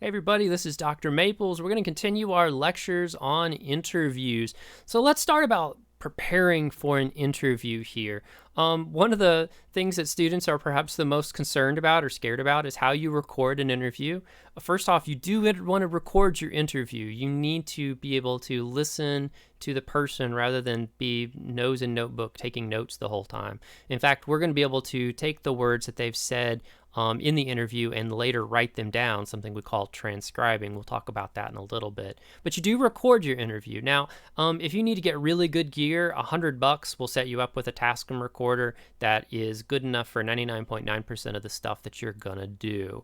Hey everybody, this is Dr. Maples. We're going to continue our lectures on interviews. So let's start about preparing for an interview here. One of the things that students are perhaps the most concerned about or scared about is how you record an interview. First off, you do want to record your interview. You need to be able to listen to the person rather than be nose in notebook taking notes the whole time. In fact, we're going to be able to take the words that they've said in the interview and later write them down, something we call transcribing. We'll talk about that in a little bit. But you do record your interview. Now, if you need to get really good gear, $100 will set you up with a Tascam recorder that is good enough for 99.9% of the stuff that you're going to do.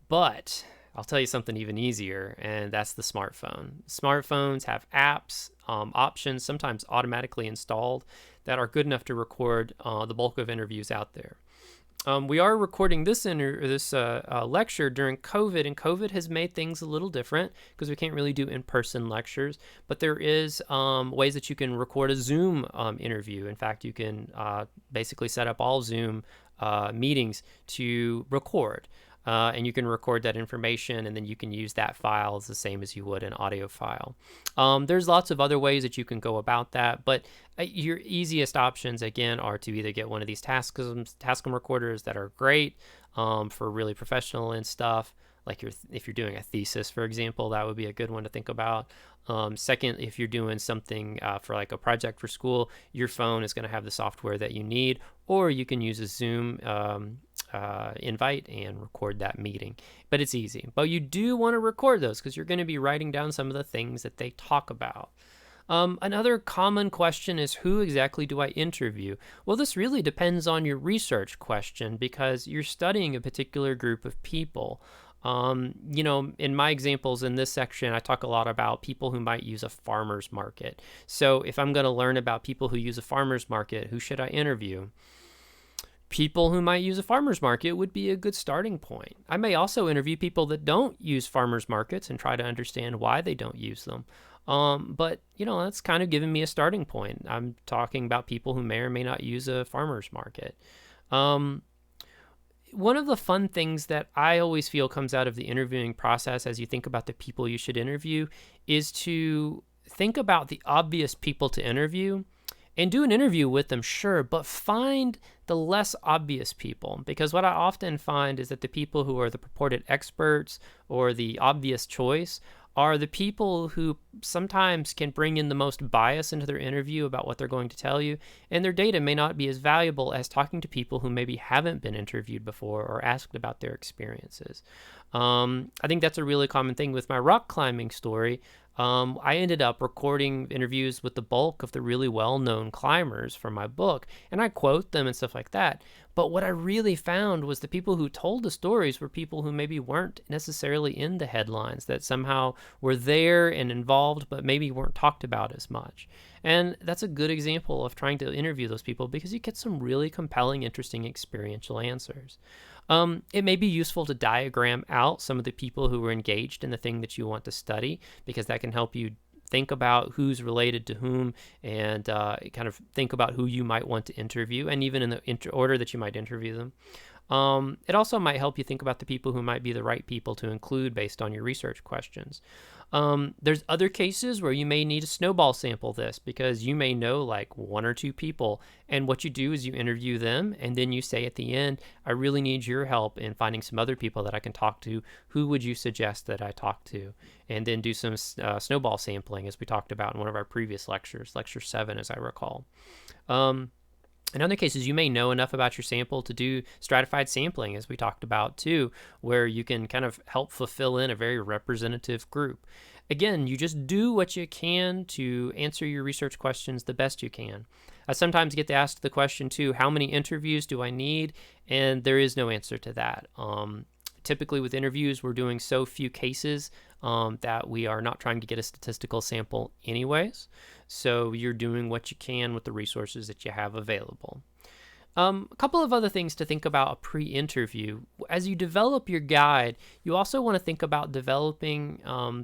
But I'll tell you something even easier, and that's the smartphone. Smartphones have apps, options, sometimes automatically installed, that are good enough to record the bulk of interviews out there. We are recording this lecture during COVID, and COVID has made things a little different because we can't really do in-person lectures, but there is ways that you can record a Zoom interview. In fact, you can basically set up all Zoom meetings to record. And you can record that information, and then you can use that file as the same as you would an audio file. There's lots of other ways that you can go about that, but your easiest options, again, are to either get one of these Tascam recorders that are great for really professional and stuff, like if you're doing a thesis, for example, that would be a good one to think about. Second, if you're doing something for like a project for school, your phone is going to have the software that you need, or you can use a Zoom invite and record that meeting. But it's easy. But you do want to record those because you're going to be writing down some of the things that they talk about. Another common question is, who exactly do I interview? Well, this really depends on your research question because you're studying a particular group of people. In my examples in this section, I talk a lot about people who might use a farmer's market. So if I'm going to learn about people who use a farmer's market, who should I interview? People who might use a farmer's market would be a good starting point. I may also interview people that don't use farmer's markets and try to understand why they don't use them. But that's kind of giving me a starting point. I'm talking about people who may or may not use a farmer's market. One of the fun things that I always feel comes out of the interviewing process as you think about the people you should interview is to think about the obvious people to interview and do an interview with them, sure, but find the less obvious people, because what I often find is that the people who are the purported experts or the obvious choice are the people who sometimes can bring in the most bias into their interview about what they're going to tell you, and their data may not be as valuable as talking to people who maybe haven't been interviewed before or asked about their experiences. I think that's a really common thing with my rock climbing story. I ended up recording interviews with the bulk of the really well-known climbers for my book, and I quote them and stuff like that. But what I really found was the people who told the stories were people who maybe weren't necessarily in the headlines, that somehow were there and involved, but maybe weren't talked about as much. And that's a good example of trying to interview those people because you get some really compelling, interesting, experiential answers. It may be useful to diagram out some of the people who were engaged in the thing that you want to study, because that can help you think about who's related to whom and kind of think about who you might want to interview, and even in the order that you might interview them. It also might help you think about the people who might be the right people to include based on your research questions. There's other cases where you may need to snowball sample this because you may know like one or two people, and what you do is you interview them and then you say at the end, I really need your help in finding some other people that I can talk to. Who would you suggest that I talk to? And then do some snowball sampling, as we talked about in one of our previous lectures, lecture 7 as I recall. In other cases, you may know enough about your sample to do stratified sampling, as we talked about too, where you can kind of help fulfill in a very representative group. Again, you just do what you can to answer your research questions the best you can. I sometimes get asked the question too, how many interviews do I need? And there is no answer to that. Typically with interviews, we're doing so few cases that we are not trying to get a statistical sample anyways. So you're doing what you can with the resources that you have available. A couple of other things to think about a pre-interview. As you develop your guide, you also want to think about developing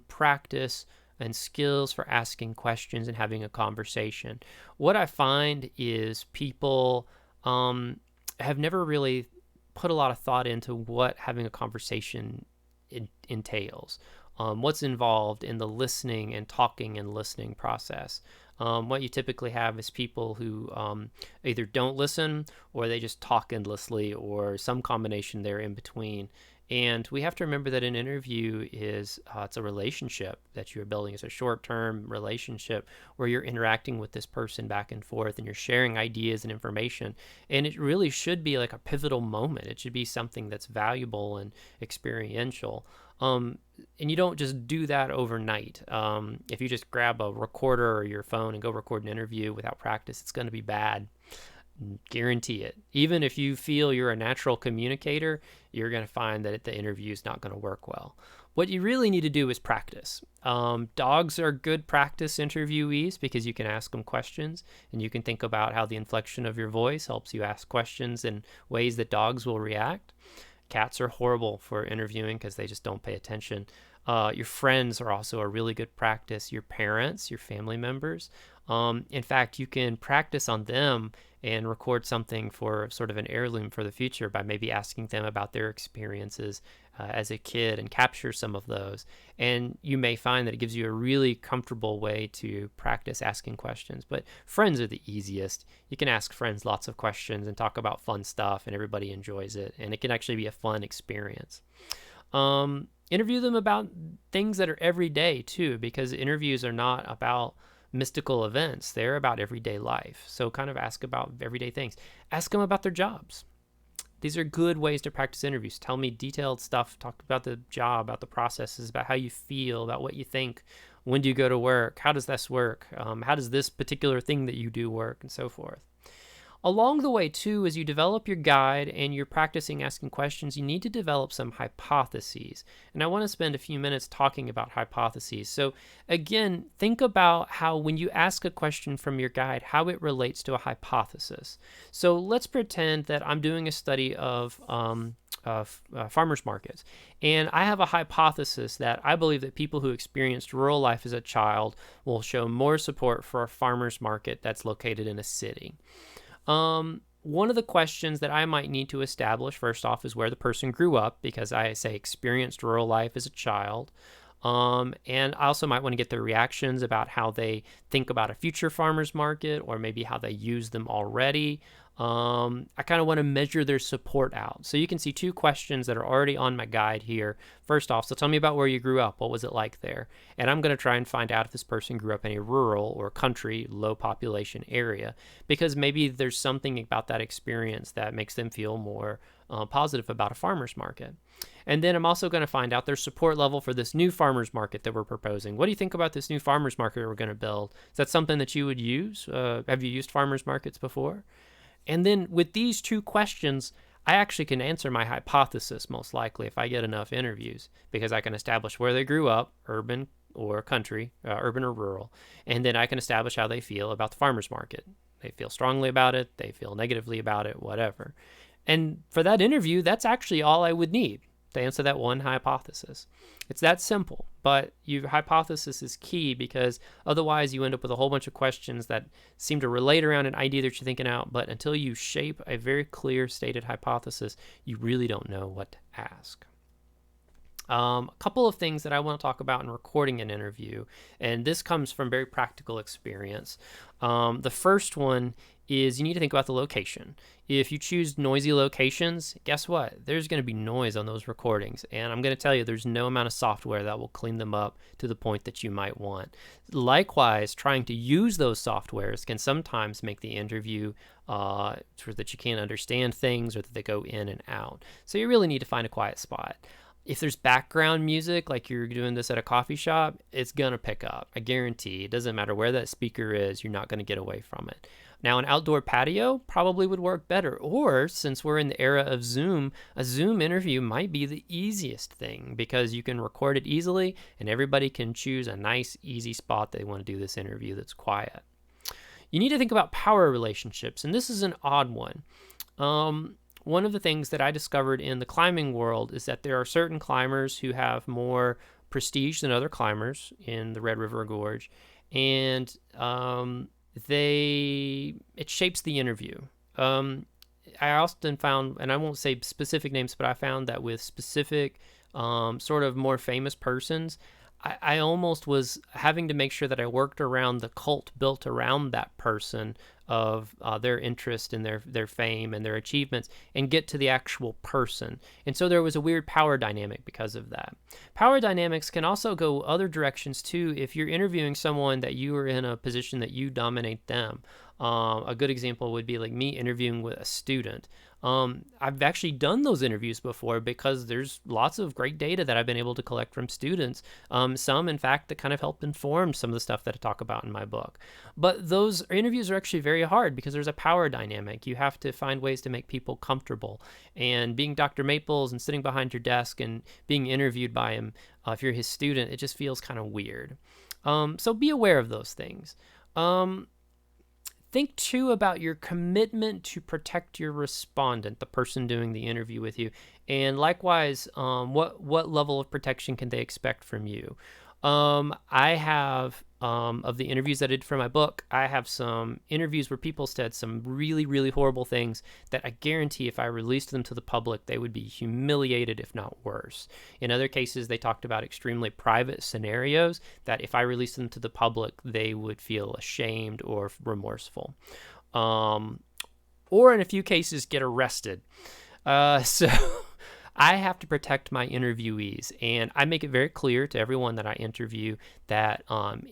practice and skills for asking questions and having a conversation. What I find is people have never really put a lot of thought into what having a conversation entails. What's involved in the listening and talking and listening process. What you typically have is people who either don't listen or they just talk endlessly or some combination there in between. And we have to remember that an interview is it's a relationship that you're building. It's a short-term relationship where you're interacting with this person back and forth and you're sharing ideas and information. And it really should be like a pivotal moment. It should be something that's valuable and experiential. And you don't just do that overnight. If you just grab a recorder or your phone and go record an interview without practice, it's going to be bad. Guarantee it. Even if you feel you're a natural communicator, you're going to find that the interview is not going to work well. What you really need to do is practice. Dogs are good practice interviewees because you can ask them questions and you can think about how the inflection of your voice helps you ask questions in ways that dogs will react. Cats are horrible for interviewing because they just don't pay attention. Your friends are also a really good practice. Your parents, your family members. In fact, you can practice on them and record something for sort of an heirloom for the future by maybe asking them about their experiences as a kid and capture some of those. And you may find that it gives you a really comfortable way to practice asking questions. But friends are the easiest. You can ask friends lots of questions and talk about fun stuff and everybody enjoys it. And it can actually be a fun experience. Interview them about things that are everyday too, because interviews are not about mystical events. They're about everyday life. So kind of ask about everyday things. Ask them about their jobs. These are good ways to practice interviews. Tell me detailed stuff. Talk about the job, about the processes, about how you feel, about what you think. When do you go to work? How does this work? How does this particular thing that you do work, and so forth. Along the way, too, as you develop your guide and you're practicing asking questions, you need to develop some hypotheses. And I want to spend a few minutes talking about hypotheses. So again, think about how when you ask a question from your guide, how it relates to a hypothesis. So let's pretend that I'm doing a study of farmers markets. And I have a hypothesis that I believe that people who experienced rural life as a child will show more support for a farmers market that's located in a city. One of the questions that I might need to establish first off is where the person grew up, because I say experienced rural life as a child. And I also might want to get their reactions about how they think about a future farmers market or maybe how they use them already. I kind of want to measure their support out. So you can see two questions that are already on my guide here. First off, so tell me about where you grew up. What was it like there? And I'm going to try and find out if this person grew up in a rural or country, low population area, because maybe there's something about that experience that makes them feel more positive about a farmer's market. And then I'm also going to find out their support level for this new farmer's market that we're proposing. What do you think about this new farmer's market we're going to build? Is that something that you would use? Have you used farmer's markets before? And then with these two questions, I actually can answer my hypothesis most likely if I get enough interviews, because I can establish where they grew up, urban or country, urban or rural, and then I can establish how they feel about the farmer's market. They feel strongly about it, they feel negatively about it, whatever. And for that interview, that's actually all I would need to answer that one hypothesis. It's that simple, but your hypothesis is key, because otherwise you end up with a whole bunch of questions that seem to relate around an idea that you're thinking out, but until you shape a very clear stated hypothesis, you really don't know what to ask. A couple of things that I want to talk about in recording an interview, and this comes from very practical experience. The first one is you need to think about the location. If you choose noisy locations, guess what? There's going to be noise on those recordings. And I'm going to tell you, there's no amount of software that will clean them up to the point that you might want. Likewise, trying to use those softwares can sometimes make the interview so that you can't understand things or that they go in and out. So you really need to find a quiet spot. If there's background music, like you're doing this at a coffee shop, it's going to pick up. I guarantee. It doesn't matter where that speaker is, you're not going to get away from it. Now, an outdoor patio probably would work better. Or, since we're in the era of Zoom, a Zoom interview might be the easiest thing, because you can record it easily and everybody can choose a nice, easy spot they want to do this interview that's quiet. You need to think about power relationships, and this is an odd one. One of the things that I discovered in the climbing world is that there are certain climbers who have more prestige than other climbers in the Red River Gorge, and it shapes the interview. I often found, and I won't say specific names, but I found that with specific sort of more famous persons, I almost was having to make sure that I worked around the cult built around that person of their interest and their fame and their achievements, and get to the actual person. And so there was a weird power dynamic because of that. Power dynamics can also go other directions too. If you're interviewing someone that you are in a position that you dominate them, a good example would be like me interviewing with a student. I've actually done those interviews before because there's lots of great data that I've been able to collect from students. Some, in fact, that kind of help inform some of the stuff that I talk about in my book. But those interviews are actually very hard because there's a power dynamic. You have to find ways to make people comfortable. And being Dr. Maples and sitting behind your desk and being interviewed by him, if you're his student, it just feels kind of weird. So be aware of those things. Think too about your commitment to protect your respondent, the person doing the interview with you, and likewise, what level of protection can they expect from you? I have of the interviews I did for my book, I have some interviews where people said some really, really horrible things that I guarantee if I released them to the public, they would be humiliated, if not worse. In other cases, they talked about extremely private scenarios that if I released them to the public, they would feel ashamed or remorseful. Or in a few cases, get arrested. So I have to protect my interviewees, and I make it very clear to everyone that I interview that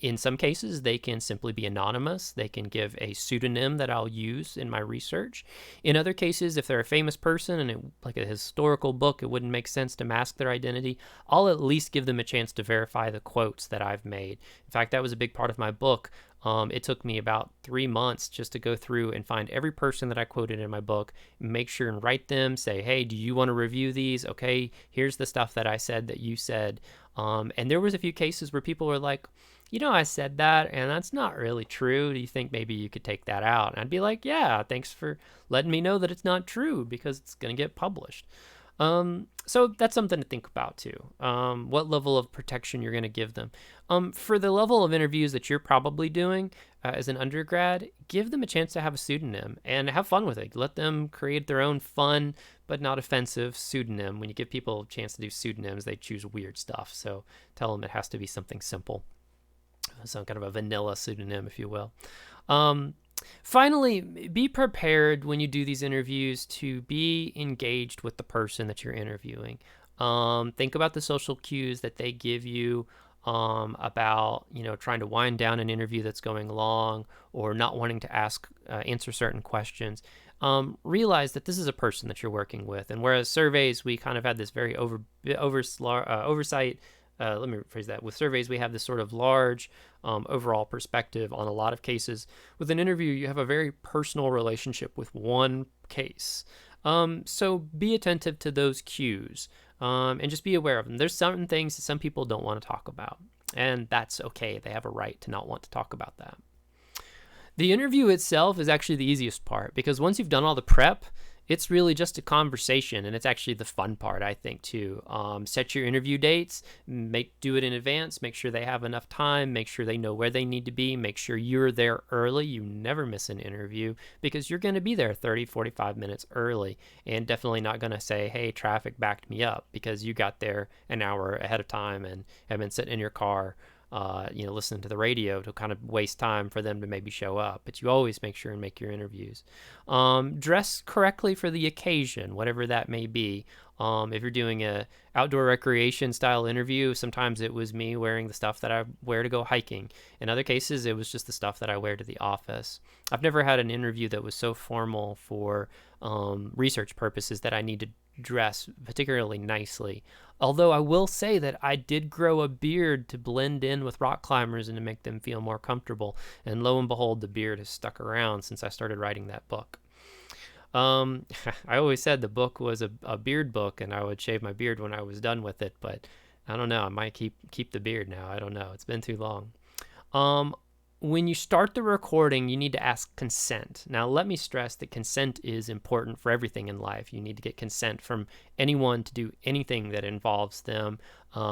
in some cases they can simply be anonymous. They can give a pseudonym that I'll use in my research. In other cases, if they're a famous person and like a historical book, it wouldn't make sense to mask their identity. I'll at least give them a chance to verify the quotes that I've made. In fact, that was a big part of my book. It took me about 3 months just to go through and find every person that I quoted in my book, make sure and write them, say, hey, do you want to review these? Okay, here's the stuff that I said that you said. And there was a few cases where people were like, I said that, and that's not really true. Do you think maybe you could take that out? And I'd be like, yeah, thanks for letting me know that it's not true because it's going to get published. So that's something to think about too. What level of protection you're going to give them. For the level of interviews that you're probably doing as an undergrad, give them a chance to have a pseudonym and have fun with it. Let them create their own fun but not offensive pseudonym. When you give people a chance to do pseudonyms, they choose weird stuff. So tell them it has to be something simple. Some kind of a vanilla pseudonym, if you will. Finally, be prepared when you do these interviews to be engaged with the person that you're interviewing. Think about the social cues that they give you about, trying to wind down an interview that's going long or not wanting to answer certain questions. Realize that this is a person that you're working with. And whereas surveys, we kind of had this very oversight. Let me rephrase that. With surveys, we have this sort of large overall perspective on a lot of cases. With an interview, you have a very personal relationship with one case. So be attentive to those cues and just be aware of them. There's certain things that some people don't want to talk about, and that's okay. They have a right to not want to talk about that. The interview itself is actually the easiest part because once you've done all the prep, it's really just a conversation, and it's actually the fun part, I think, too. Set your interview dates, do it in advance, make sure they have enough time, make sure they know where they need to be, make sure you're there early. You never miss an interview because you're going to be there 30, 45 minutes early, and definitely not going to say, hey, traffic backed me up, because you got there an hour ahead of time and have been sitting in your car listening to the radio to kind of waste time for them to maybe show up. But you always make sure and make your interviews. Dress correctly for the occasion, whatever that may be. If you're doing a outdoor recreation style interview, sometimes it was me wearing the stuff that I wear to go hiking. In other cases, it was just the stuff that I wear to the office. I've never had an interview that was so formal for research purposes that I need to dress particularly nicely. Although I will say that I did grow a beard to blend in with rock climbers and to make them feel more comfortable. And lo and behold, the beard has stuck around since I started writing that book. I always said the book was a beard book, and I would shave my beard when I was done with it, but I don't know. I might keep the beard now. I don't know. It's been too long. When you start the recording, you need to ask consent. Now, let me stress that consent is important for everything in life. You need to get consent from anyone to do anything that involves them,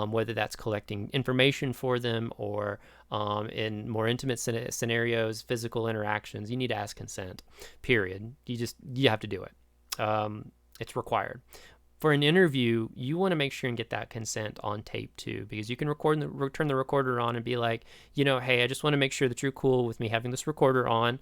whether that's collecting information for them or in more intimate scenarios, physical interactions. You need to ask consent, period. You have to do it. It's required. for an interview, you want to make sure and get that consent on tape too, because you can turn the recorder on and be like, hey, I just want to make sure that you're cool with me having this recorder on.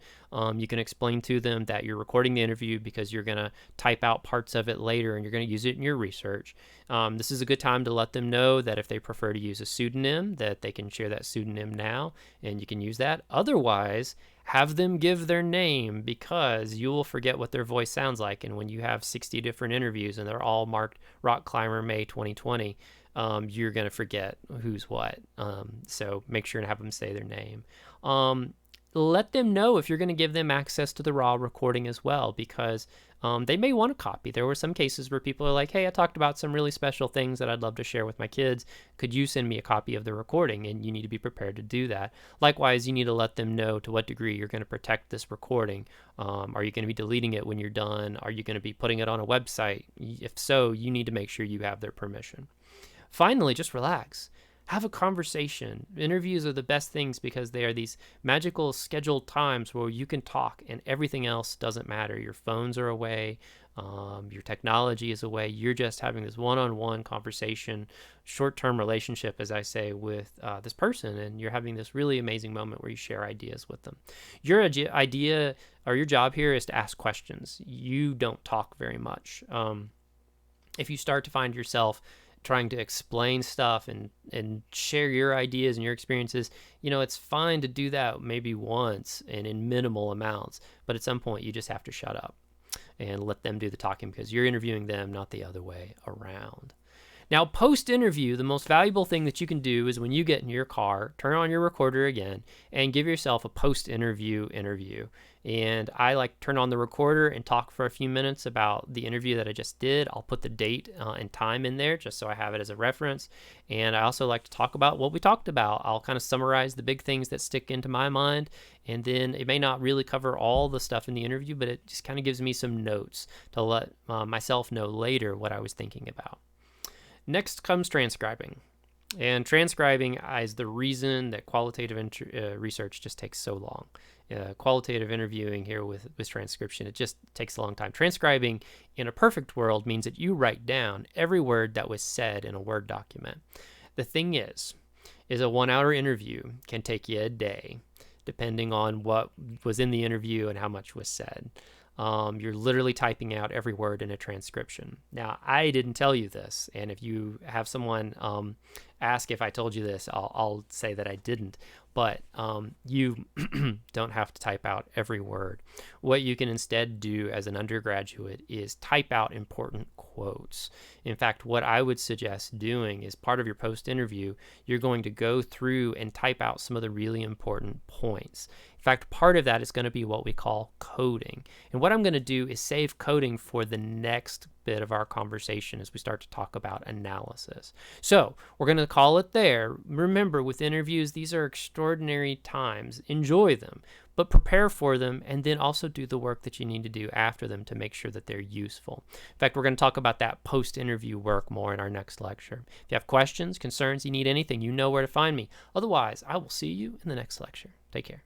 You can explain to them that you're recording the interview because you're going to type out parts of it later and you're going to use it in your research. This is a good time to let them know that if they prefer to use a pseudonym, that they can share that pseudonym now, and you can use that. Otherwise, have them give their name, because you will forget what their voice sounds like. And when you have 60 different interviews and they're all marked Rock Climber May 2020, you're going to forget who's what. So make sure and have them say their name. Let them know if you're going to give them access to the raw recording as well, because they may want a copy. There were some cases where people are like, hey, I talked about some really special things that I'd love to share with my kids. Could you send me a copy of the recording? And you need to be prepared to do that. Likewise, you need to let them know to what degree you're going to protect this recording. Are you going to be deleting it when you're done? Are you going to be putting it on a website? If so, you need to make sure you have their permission. Finally, just relax. Have a conversation. Interviews are the best things because they are these magical scheduled times where you can talk and everything else doesn't matter. Your phones are away. Your technology is away. You're just having this one-on-one conversation, short-term relationship, as I say, with this person, and you're having this really amazing moment where you share ideas with them. Your idea or your job here is to ask questions. You don't talk very much. If you start to find yourself trying to explain stuff and share your ideas and your experiences, it's fine to do that maybe once and in minimal amounts, but at some point you just have to shut up and let them do the talking, because you're interviewing them, not the other way around. Now, post-interview, the most valuable thing that you can do is when you get in your car, turn on your recorder again and give yourself a post-interview interview. And I like to turn on the recorder and talk for a few minutes about the interview that I just did. I'll put the date and time in there just so I have it as a reference. And I also like to talk about what we talked about. I'll kind of summarize the big things that stick into my mind. And then it may not really cover all the stuff in the interview, but it just kind of gives me some notes to let myself know later what I was thinking about. Next comes transcribing. And transcribing is the reason that qualitative research just takes so long. Qualitative interviewing here with transcription, it just takes a long time. Transcribing in a perfect world means that you write down every word that was said in a Word document. The thing is a 1-hour interview can take you a day, depending on what was in the interview and how much was said. You're literally typing out every word in a transcription. Now, I didn't tell you this, and if you have someone ask if I told you this, I'll say that I didn't. But you don't have to type out every word. What you can instead do as an undergraduate is type out important quotes. In fact, what I would suggest doing is part of your post-interview, you're going to go through and type out some of the really important points. In fact, part of that is going to be what we call coding. And what I'm going to do is save coding for the next bit of our conversation as we start to talk about analysis. So we're going to call it there. Remember, with interviews, these are extraordinary times. Enjoy them, but prepare for them, and then also do the work that you need to do after them to make sure that they're useful. In fact, we're going to talk about that post-interview work more in our next lecture. If you have questions, concerns, you need anything, you know where to find me. Otherwise, I will see you in the next lecture. Take care.